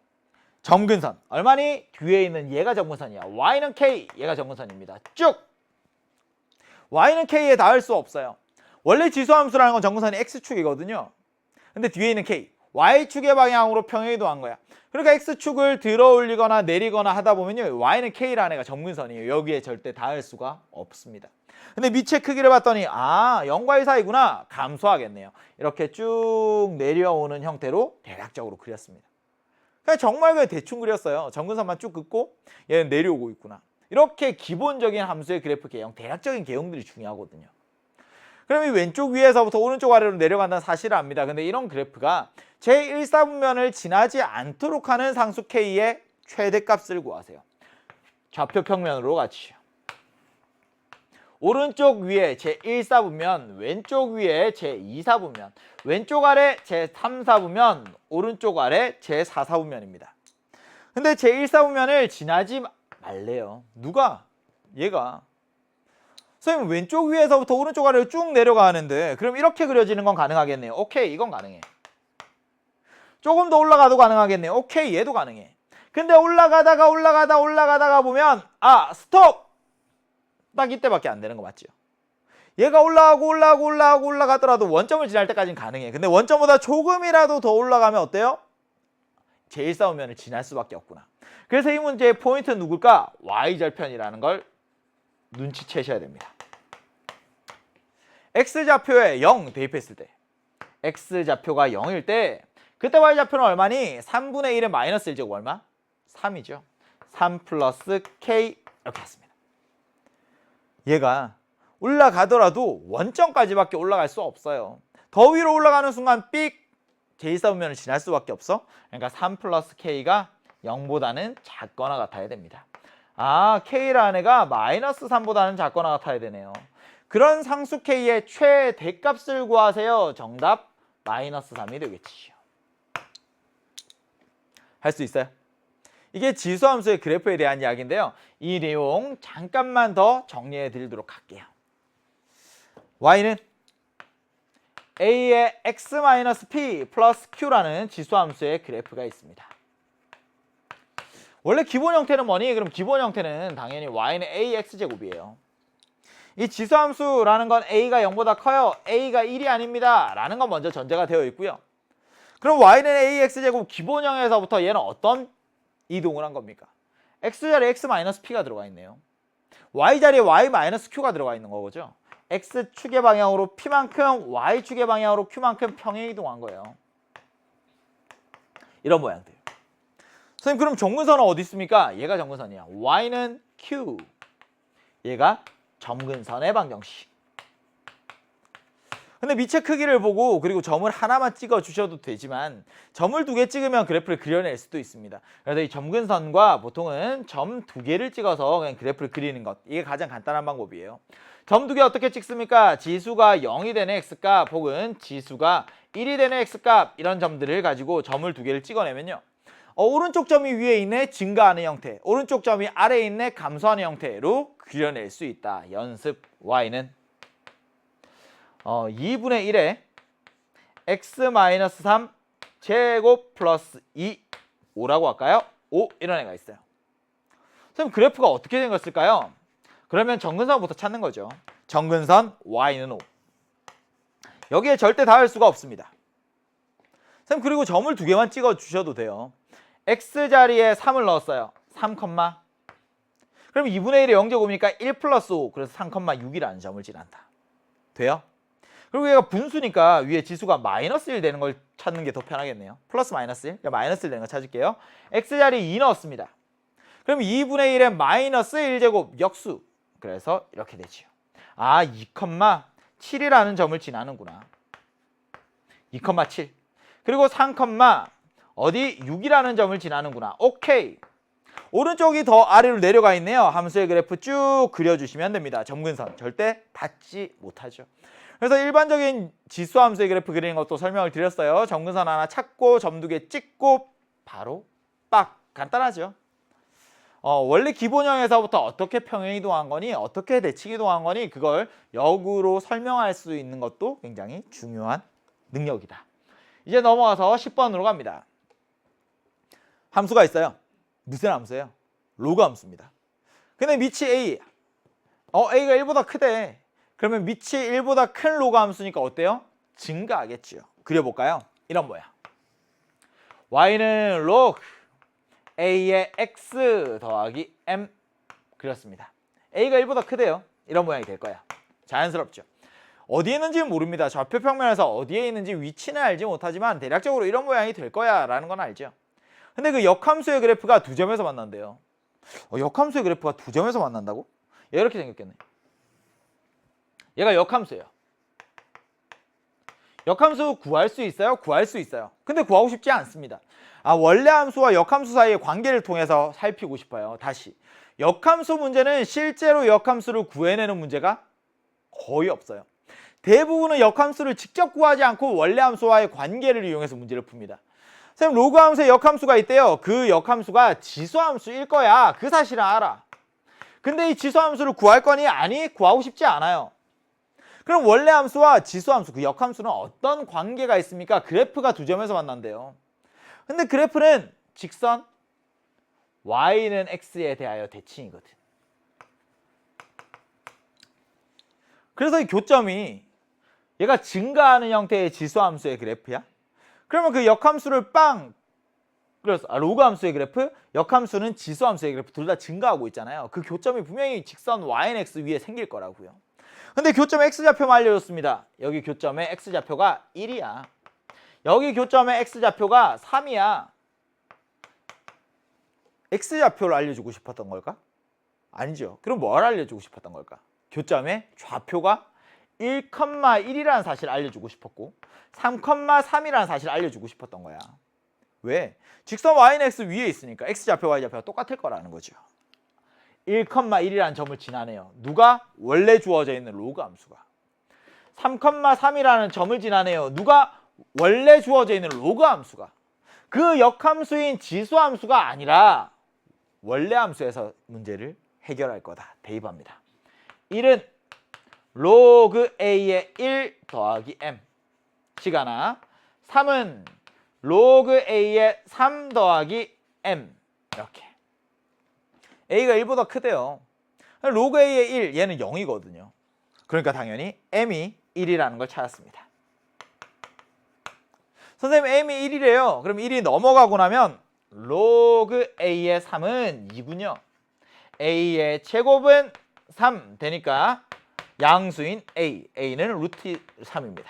A: 점근선 얼마니? 뒤에 있는 얘가 점근선이야. y는 k, 얘가 점근선입니다. 쭉! y는 k에 닿을 수 없어요. 원래 지수함수라는 건 점근선이 x축이거든요. 근데 뒤에 있는 k, y축의 방향으로 평행이동한 거야. 그러니까 x축을 들어 올리거나 내리거나 하다 보면요, y는 k라는 애가 점근선이에요. 여기에 절대 닿을 수가 없습니다. 근데 밑의 크기를 봤더니 0과 1 사이구나. 감소하겠네요. 이렇게 쭉 내려오는 형태로 대략적으로 그렸습니다. 그냥 정말 그냥 대충 그렸어요. 점근선만 쭉 긋고 얘는 내려오고 있구나. 이렇게 기본적인 함수의 그래프 개형, 대략적인 개형들이 중요하거든요. 그럼 이 왼쪽 위에서부터 오른쪽 아래로 내려간다는 사실을 압니다. 근데 이런 그래프가 제1사분면을 지나지 않도록 하는 상수 k의 최대값을 구하세요. 좌표 평면으로 같이요. 오른쪽 위에 제1사분면, 왼쪽 위에 제2사분면, 왼쪽 아래 제3사분면, 오른쪽 아래 제4사분면입니다. 근데 제1사분면을 지나지 말래요. 누가? 얘가. 선생님 왼쪽 위에서부터 오른쪽 아래로 쭉 내려가는데 그럼 이렇게 그려지는 건 가능하겠네요. 오케이, 이건 가능해. 조금 더 올라가도 가능하겠네요. 오케이, 얘도 가능해. 근데 올라가다가 보면 스톱! 딱 이때밖에 안 되는 거 맞죠? 얘가 올라가더라도 원점을 지날 때까지는 가능해. 근데 원점보다 조금이라도 더 올라가면 어때요? 제1사분면을 지날 수밖에 없구나. 그래서 이 문제의 포인트는 누굴까? y절편이라는 걸 눈치채셔야 됩니다. x좌표에 0 대입했을 때, x좌표가 0일 때 그때 y좌표는 얼마니? 3분의 1의 마이너스 1제곱 얼마? 3이죠. 3 플러스 k 이렇게 했습니다. 얘가 올라가더라도 원점까지밖에 올라갈 수 없어요. 더 위로 올라가는 순간 삑 제2사분면을 지날 수밖에 없어. 그러니까 3 플러스 K가 0보다는 작거나 같아야 됩니다. 아, K라는 애가 마이너스 3보다는 작거나 같아야 되네요. 그런 상수 K의 최대값을 구하세요. 정답 마이너스 3이 되겠지요. 할 수 있어요? 이게 지수함수의 그래프에 대한 이야기인데요. 이 내용 잠깐만 더 정리해 드리도록 할게요. y는 a의 x-p 플러스 q라는 지수함수의 그래프가 있습니다. 원래 기본 형태는 뭐니? 그럼 기본 형태는 당연히 y는 ax제곱이에요. 이 지수함수라는 건 a가 0보다 커요. a가 1이 아닙니다. 라는 건 먼저 전제가 되어 있고요. 그럼 y는 ax제곱 기본형에서부터 얘는 어떤 이동을 한 겁니까? x자리에 x-p가 들어가 있네요. y자리에 y-q가 들어가 있는 거죠. x축의 방향으로 p만큼 y축의 방향으로 q만큼 평행 이동한 거예요. 이런 모양들. 선생님 그럼 점근선은 어디 있습니까? 얘가 점근선이야. y는 q, 얘가 점근선의 방정식. 근데 밑의 크기를 보고 그리고 점을 하나만 찍어 주셔도 되지만 점을 2개 찍으면 그래프를 그려낼 수도 있습니다. 그래서 이 점근선과 보통은 점 2개를 찍어서 그냥 그래프를 그리는 것, 이게 가장 간단한 방법이에요. 점 2개 어떻게 찍습니까? 지수가 0이 되는 x값 혹은 지수가 1이 되는 x값, 이런 점들을 가지고 점을 2개를 찍어내면요, 오른쪽 점이 위에 있네 증가하는 형태, 오른쪽 점이 아래에 있네 감소하는 형태로 그려낼 수 있다. 연습 y는 2분의 1에 x-3 제곱 플러스 2 5라고 할까요? 5 이런 애가 있어요. 선생님 그래프가 어떻게 생겼을까요? 그러면 점근선부터 찾는 거죠. 점근선 y는 5. 여기에 절대 닿을 수가 없습니다. 선생님 그리고 점을 2개만 찍어 주셔도 돼요. x자리에 3을 넣었어요. 3, 그럼 2분의 1의 0제곱이니까 1 플러스 5, 그래서 3,6이라는 점을 지난다. 돼요? 그리고 얘가 분수니까 위에 지수가 마이너스 1 되는 걸 찾는 게 더 편하겠네요. 플러스 마이너스 1, 마이너스 1 되는 거 찾을게요. x자리에 2 넣었습니다. 그럼 2분의 1에 마이너스 1제곱 역수. 그래서 이렇게 되지요. 아, 2,7이라는 점을 지나는구나. 2,7. 그리고 3, 어디 6이라는 점을 지나는구나. 오케이. 오른쪽이 더 아래로 내려가 있네요. 함수의 그래프 쭉 그려주시면 됩니다. 점근선 절대 닿지 못하죠. 그래서 일반적인 지수 함수의 그래프 그리는 것도 설명을 드렸어요. 점근선 하나 찾고 점 2개 찍고 바로 빡. 간단하죠. 원래 기본형에서부터 어떻게 평행 이동한 거니, 어떻게 대칭 이동한 거니, 그걸 역으로 설명할 수 있는 것도 굉장히 중요한 능력이다. 이제 넘어가서 10번으로 갑니다. 함수가 있어요. 무슨 함수예요? 로그 함수입니다. 근데 밑이 a, a가 1보다 크대. 그러면 밑이 1보다 큰 로그 함수니까 어때요? 증가하겠죠. 그려볼까요? 이런 모양. y는 log a의 x 더하기 m 그렸습니다. a가 1보다 크대요. 이런 모양이 될 거야. 자연스럽죠. 어디에 있는지는 모릅니다. 좌표 평면에서 어디에 있는지 위치는 알지 못하지만 대략적으로 이런 모양이 될 거야 라는 건 알죠. 근데 그 역함수의 그래프가 2점에서 만난대요. 역함수의 그래프가 2점에서 만난다고? 얘가 이렇게 생겼겠네. 얘가 역함수예요. 역함수 구할 수 있어요? 구할 수 있어요. 근데 구하고 싶지 않습니다. 원래 함수와 역함수 사이의 관계를 통해서 살피고 싶어요. 다시. 역함수 문제는 실제로 역함수를 구해내는 문제가 거의 없어요. 대부분은 역함수를 직접 구하지 않고 원래 함수와의 관계를 이용해서 문제를 풉니다. 선생님 로그 함수에 역함수가 있대요. 그 역함수가 지수함수일 거야. 그 사실은 알아. 근데 이 지수함수를 구할 거니? 아니, 구하고 싶지 않아요. 그럼 원래 함수와 지수함수, 그 역함수는 어떤 관계가 있습니까? 그래프가 2점에서 만난대요. 근데 그래프는 직선 y는 x에 대하여 대칭이거든. 그래서 이 교점이 얘가 증가하는 형태의 지수함수의 그래프야. 그러면 그 역함수를 그래서 로그 함수의 그래프, 역함수는 지수함수의 그래프 둘 다 증가하고 있잖아요. 그 교점이 분명히 직선 y는 x 위에 생길 거라고요. 근데 교점 x좌표만 알려줬습니다. 여기 교점의 x좌표가 1이야. 여기 교점의 x좌표가 3이야. x좌표를 알려주고 싶었던 걸까? 아니죠. 그럼 뭘 알려주고 싶었던 걸까? 교점의 좌표가 1,1이라는 사실을 알려주고 싶었고 3,3이라는 사실을 알려주고 싶었던 거야. 왜? 직선 y는 x 위에 있으니까 x좌표, y좌표가 똑같을 거라는 거죠. 1,1이라는 점을 지나네요. 누가? 원래 주어져 있는 로그 함수가. 3,3이라는 점을 지나네요. 누가? 원래 주어져 있는 로그 함수가. 그 역함수인 지수함수가 아니라 원래 함수에서 문제를 해결할 거다. 대입합니다. 1은 로그 a의 1 더하기 m 시가나 3은 로그 a의 3 더하기 m 이렇게. a가 1보다 크대요. 로그 a의 1 얘는 0이거든요. 그러니까 당연히 m이 1이라는 걸 찾았습니다. 선생님 m이 1이래요. 그럼 1이 넘어가고 나면 로그 a의 3은 2군요. a의 제곱은 3 되니까 양수인 a는 루트 3입니다.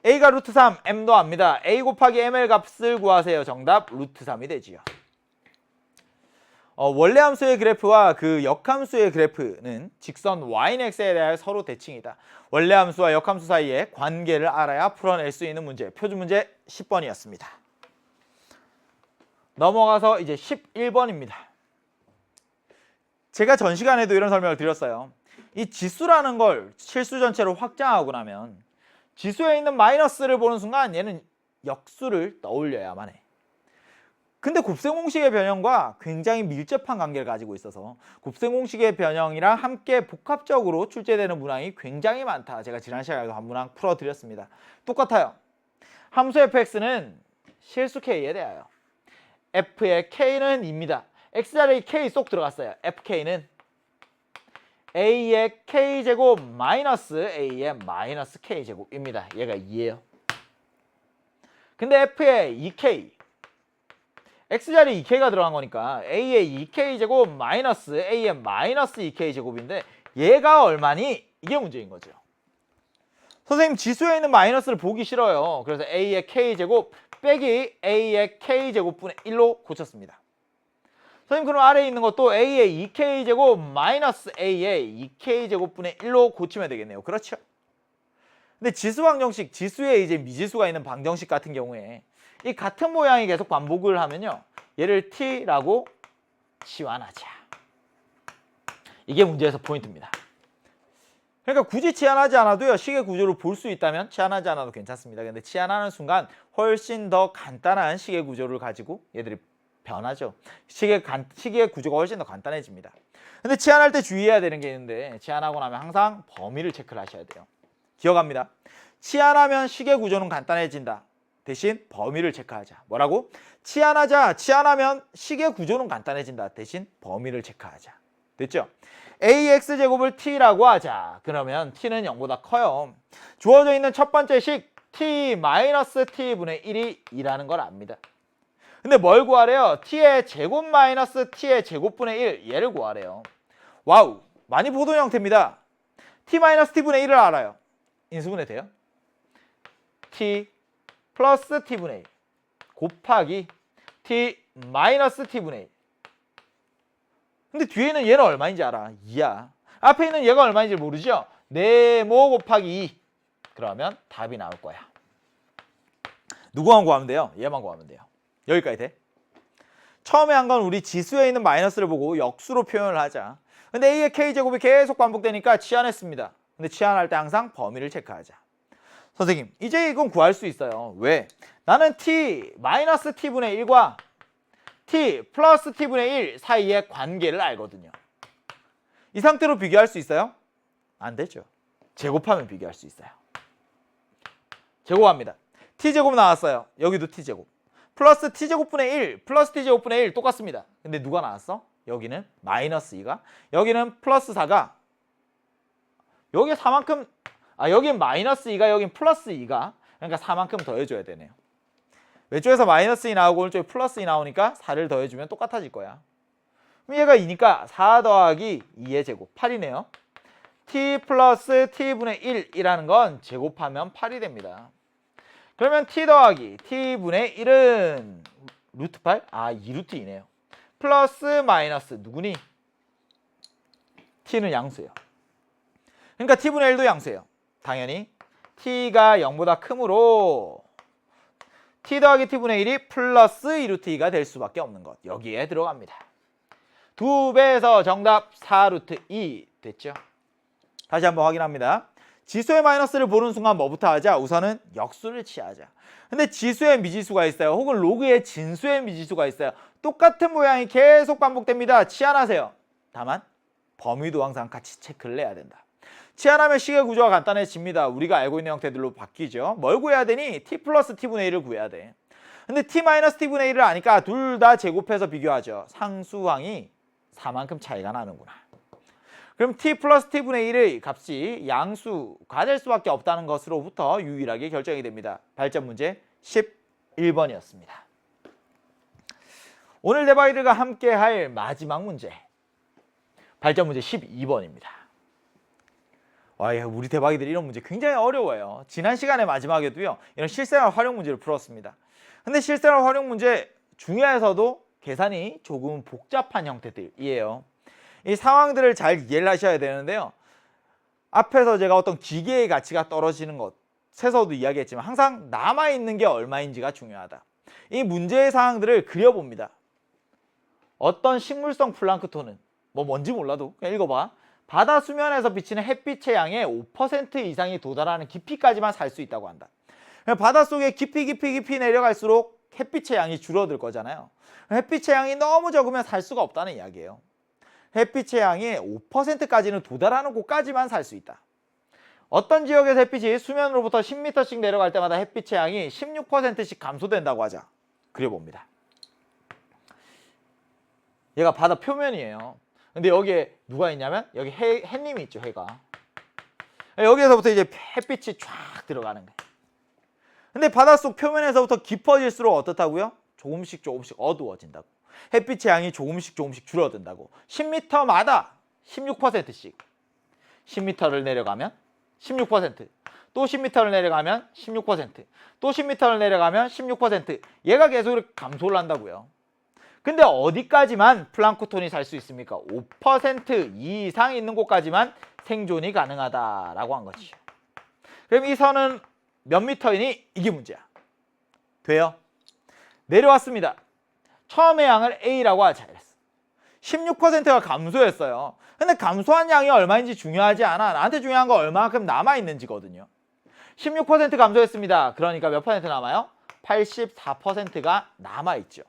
A: a가 루트 3, m도 압니다. a 곱하기 m의 값을 구하세요. 정답 루트 3이 되지요. 원래 함수의 그래프와 그 역함수의 그래프는 직선 y는 x에 대하여 서로 대칭이다. 원래 함수와 역함수 사이의 관계를 알아야 풀어낼 수 있는 문제, 표준 문제 10번이었습니다. 넘어가서 이제 11번입니다. 제가 전 시간에도 이런 설명을 드렸어요. 이 지수라는 걸 실수 전체로 확장하고 나면 지수에 있는 마이너스를 보는 순간 얘는 역수를 떠올려야만 해. 근데 곱셈공식의 변형과 굉장히 밀접한 관계를 가지고 있어서 곱셈공식의 변형이랑 함께 복합적으로 출제되는 문항이 굉장히 많다. 제가 지난 시간에도 한 문항 풀어드렸습니다. 똑같아요. 함수 fx는 실수 k에 대하여 f의 k는 2입니다. x자리에 k 쏙 들어갔어요. fk는 a의 k제곱 마이너스 a의 마이너스 k제곱입니다. 얘가 2예요. 근데 f의 2k x자리에 2k가 들어간 거니까 a의 2k제곱 마이너스 a의 마이너스 2k제곱인데 얘가 얼마니? 이게 문제인 거죠. 선생님 지수에 있는 마이너스를 보기 싫어요. 그래서 a의 k제곱 빼기 a의 k제곱분의 1로 고쳤습니다. 선생님 그럼 아래에 있는 것도 a의 2k제곱 마이너스 a의 2k제곱분의 1로 고치면 되겠네요. 그렇죠? 근데 지수 방정식, 지수에 이제 미지수가 있는 방정식 같은 경우에 이 같은 모양이 계속 반복을 하면요. 얘를 t라고 치환하자. 이게 문제에서 포인트입니다. 그러니까 굳이 치환하지 않아도요. 식의 구조를 볼 수 있다면 치환하지 않아도 괜찮습니다. 근데 치환하는 순간 훨씬 더 간단한 식의 구조를 가지고 얘들이 변하죠. 식의 구조가 훨씬 더 간단해집니다. 근데 치환할 때 주의해야 되는 게 있는데 치환하고 나면 항상 범위를 체크를 하셔야 돼요. 기억합니다. 치환하면 식의 구조는 간단해진다. 대신 범위를 체크하자. 뭐라고? 치환하면 식의 구조는 간단해진다. 대신 범위를 체크하자. 됐죠? ax제곱을 t라고 하자. 그러면 t는 0보다 커요. 주어져 있는 첫 번째 식 t-t분의 1이 2라는 걸 압니다. 근데 뭘 구하래요? t의 제곱 마이너스 t의 제곱분의 1 얘를 구하래요. 와우, 많이 보던 형태입니다. t-t분의 1을 알아요. 인수분해 돼요? t 플러스 t분의 1 곱하기 t 마이너스 t분의 1. 근데 뒤에는 얘는 얼마인지 알아? 2야. 앞에 있는 얘가 얼마인지 모르죠? 네모 곱하기 2. 그러면 답이 나올 거야. 누구만 구하면 돼요? 얘만 구하면 돼요. 여기까지 돼? 처음에 한 건 우리 지수에 있는 마이너스를 보고 역수로 표현을 하자. 근데 a의 k제곱이 계속 반복되니까 치환했습니다. 근데 치환할 때 항상 범위를 체크하자. 선생님, 이제 이건 구할 수 있어요. 왜? 나는 t 마이너스 t분의 1과 t 플러스 t분의 1 사이의 관계를 알거든요. 이 상태로 비교할 수 있어요? 안 되죠. 제곱하면 비교할 수 있어요. 제곱합니다. t제곱 나왔어요. 여기도 t제곱. 플러스 t제곱분의 1, 플러스 t제곱분의 1 똑같습니다. 근데 누가 나왔어? 여기는 마이너스 2가, 여기는 플러스 4가, 여기 4만큼, 여긴 마이너스 2가, 여긴 플러스 2가, 그러니까 4만큼 더해줘야 되네요. 왼쪽에서 마이너스 2 나오고 오른쪽에 플러스 2 나오니까 4를 더해주면 똑같아질 거야. 그럼 얘가 2니까 4 더하기 2의 제곱 8이네요. t 플러스 t분의 1이라는 건 제곱하면 8이 됩니다. 그러면 t 더하기 t분의 1은 루트 8? 2루트 2네요. 플러스 마이너스 누구니? t는 양수예요. 그러니까 t분의 1도 양수예요. 당연히 t가 0보다 크므로 t 더하기 t분의 1이 플러스 2루트 2가 될 수밖에 없는 것. 여기에 들어갑니다. 2배에서 정답 4루트 2 됐죠? 다시 한번 확인합니다. 지수의 마이너스를 보는 순간 뭐부터 하자? 우선은 역수를 취하자. 근데 지수의 미지수가 있어요. 혹은 로그의 진수의 미지수가 있어요. 똑같은 모양이 계속 반복됩니다. 치환하세요. 다만 범위도 항상 같이 체크를 해야 된다. 치환하면 식의 구조가 간단해집니다. 우리가 알고 있는 형태들로 바뀌죠. 뭘 구해야 되니? t 플러스 t분의 1을 구해야 돼. 근데 t 마이너스 t분의 1을 아니까 둘 다 제곱해서 비교하죠. 상수항이 4만큼 차이가 나는구나. 그럼 t 플러스 t분의 1의 값이 양수가 될 수밖에 없다는 것으로부터 유일하게 결정이 됩니다. 발전 문제 11번이었습니다. 오늘 대바이들과 함께 할 마지막 문제. 발전 문제 12번입니다. 우리 대박이들 이런 문제 굉장히 어려워요. 지난 시간에 마지막에도요. 이런 실생활 활용 문제를 풀었습니다. 근데 실생활 활용 문제 중에서도 계산이 조금 복잡한 형태들이에요. 이 상황들을 잘 이해를 하셔야 되는데요. 앞에서 제가 어떤 기계의 가치가 떨어지는 것에서도 이야기했지만 항상 남아있는 게 얼마인지가 중요하다. 이 문제의 상황들을 그려봅니다. 어떤 식물성 플랑크톤은 뭔지 몰라도 그냥 읽어봐. 바다 수면에서 비치는 햇빛의 양의 5% 이상이 도달하는 깊이까지만 살 수 있다고 한다. 바닷속에 깊이 내려갈수록 햇빛의 양이 줄어들 거잖아요. 햇빛의 양이 너무 적으면 살 수가 없다는 이야기예요. 햇빛의 양이 5%까지는 도달하는 곳까지만 살 수 있다. 어떤 지역에서 햇빛이 수면으로부터 10m씩 내려갈 때마다 햇빛의 양이 16%씩 감소된다고 하자. 그려봅니다. 얘가 바다 표면이에요. 근데 여기에 누가 있냐면 여기 해님이 있죠. 해가. 여기에서부터 이제 햇빛이 쫙 들어가는 거예요. 근데 바닷속 표면에서부터 깊어질수록 어떻다고요? 조금씩 어두워진다고. 햇빛의 양이 조금씩 줄어든다고. 10m마다 16%씩. 10m를 내려가면 16%. 또 10m를 내려가면 16%. 또 10m를 내려가면 16%. 얘가 계속 이렇게 감소를 한다고요. 근데 어디까지만 플랑크톤이 살 수 있습니까? 5% 이상 있는 곳까지만 생존이 가능하다라고 한 거죠. 그럼 이 선은 몇 미터이니? 이게 문제야. 돼요? 내려왔습니다. 처음의 양을 A라고 하자. 16%가 감소했어요. 근데 감소한 양이 얼마인지 중요하지 않아. 나한테 중요한 건 얼마만큼 남아있는지거든요. 16% 감소했습니다. 그러니까 몇 퍼센트 남아요? 84%가 남아있죠.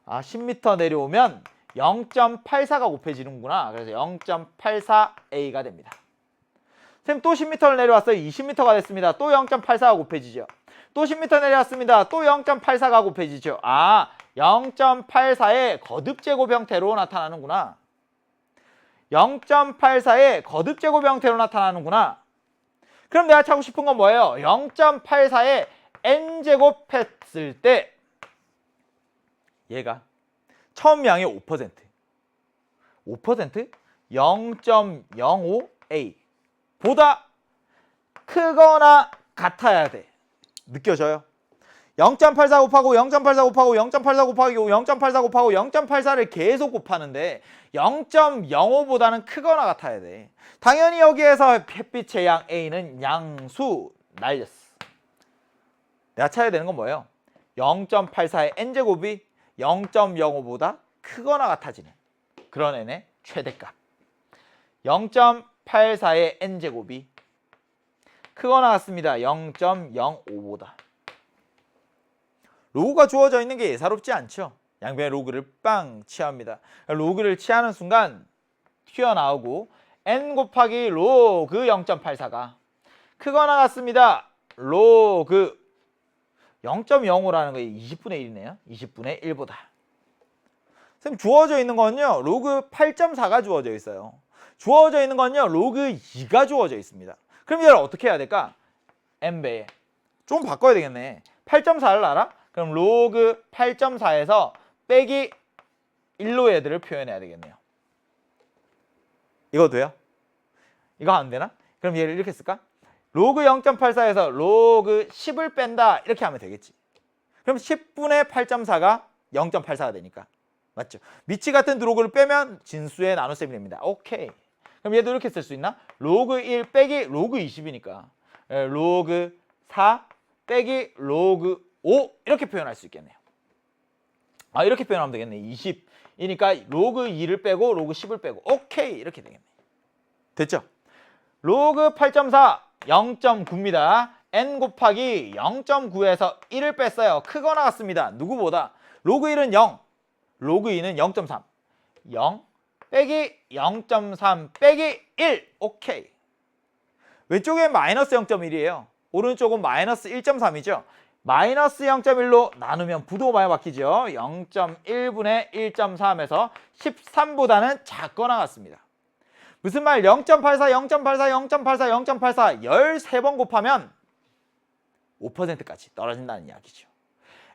A: 10m 내려오면 0.84가 곱해지는구나. 그래서 0.84A가 됩니다. 선생님 또 10m를 내려왔어요. 20m가 됐습니다. 또 0.84가 곱해지죠. 또 10m 내려왔습니다. 또 0.84가 곱해지죠. 0.84의 거듭제곱 형태로 나타나는구나. 0.84의 거듭제곱 형태로 나타나는구나. 그럼 내가 찾고 싶은 건 뭐예요? 0.84의 n제곱 했을 때 얘가 처음 양의 5%. 5%? 0.05A 보다 크거나 같아야 돼. 느껴져요? 0.84 곱하고 0.84 곱하고 0.84 곱하기 0.84 곱하고 0.84를 계속 곱하는데 0.05보다는 크거나 같아야 돼. 당연히 여기에서 햇빛의 양 A는 양수 날렸어. 내가 찾아야 되는 건 뭐예요? 0.84의 n제곱이 0.05보다 크거나 같아지는 그런 n의 최대값. 0.84의 n제곱이 크거나 같습니다. 0.05보다. 로그가 주어져 있는 게 예사롭지 않죠. 양변의 로그를 빵 취합니다. 로그를 취하는 순간 튀어나오고 n 곱하기 로그 0.84가 크거나 같습니다. 로그 0.05라는 거 20분의 1이네요. 20분의 1보다. 선생님 주어져 있는 건요. 로그 8.4가 주어져 있어요. 주어져 있는 건요. 로그 2가 주어져 있습니다. 그럼 얘를 어떻게 해야 될까? n배에. 좀 바꿔야 되겠네. 8.4를 알아? 그럼 로그 8.4에서 빼기 1로 얘들을 표현해야 되겠네요. 이거 돼요? 이거 안 되나? 그럼 얘를 이렇게 쓸까? 로그 0.84에서 로그 10을 뺀다 이렇게 하면 되겠지. 그럼 10분의 8.4가 0.84가 되니까 맞죠? 미치 같은 드로그를 빼면 진수의 나눗셈이 됩니다. 오케이. 그럼 얘도 이렇게 쓸 수 있나? 로그 1 빼기 로그 20이니까 로그 4 빼기 로그 5 이렇게 표현할 수 있겠네요. 아, 이렇게 표현하면 되겠네. 20이니까 로그 2를 빼고 로그 10을 빼고 오케이 이렇게 되겠네. 됐죠? 로그 8.4 0.9입니다. n 곱하기 0.9에서 1을 뺐어요. 크거나 같습니다. 누구보다? 로그 1은 0, 로그 2는 0.3. 0 빼기 0.3 빼기 1. 오케이. 왼쪽엔 마이너스 0.1이에요. 오른쪽은 마이너스 1.3이죠. 마이너스 0.1로 나누면 부도 많이 바뀌죠. 0.1분의 1.3에서 13보다는 작거나 같습니다. 무슨 말? 0.84, 0.84, 0.84, 0.84 13번 곱하면 5%까지 떨어진다는 이야기죠.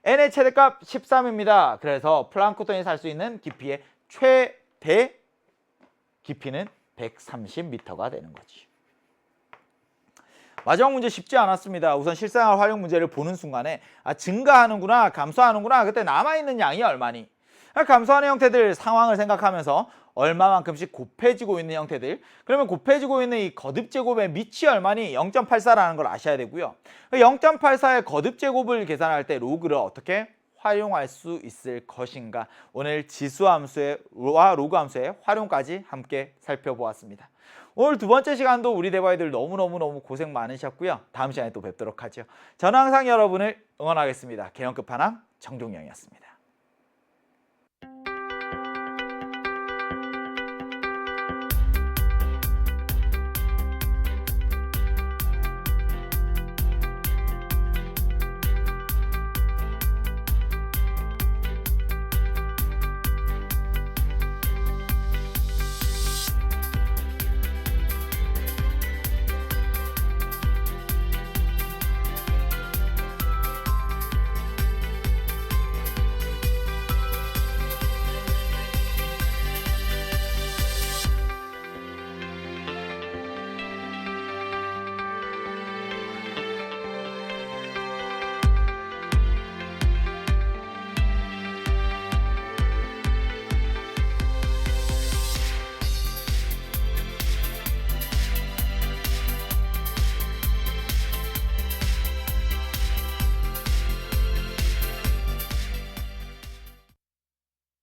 A: n의 최대값 13입니다. 그래서 플랑크톤이 살 수 있는 깊이의 최대 깊이는 130m가 되는 거지. 마지막 문제 쉽지 않았습니다. 우선 실생활 활용 문제를 보는 순간에 증가하는구나, 감소하는구나. 그때 남아있는 양이 얼마니? 감소하는 형태들 상황을 생각하면서 얼마만큼씩 곱해지고 있는 형태들. 그러면 곱해지고 있는 이 거듭제곱의 밑이 얼마니? 0.84라는 걸 아셔야 되고요. 0.84의 거듭제곱을 계산할 때 로그를 어떻게 활용할 수 있을 것인가. 오늘 지수함수와 로그 함수의 활용까지 함께 살펴보았습니다. 오늘 두 번째 시간도 우리 대바이들 너무너무 고생 많으셨고요. 다음 시간에 또 뵙도록 하죠. 저는 항상 여러분을 응원하겠습니다. 개연끝판왕 정종영이었습니다.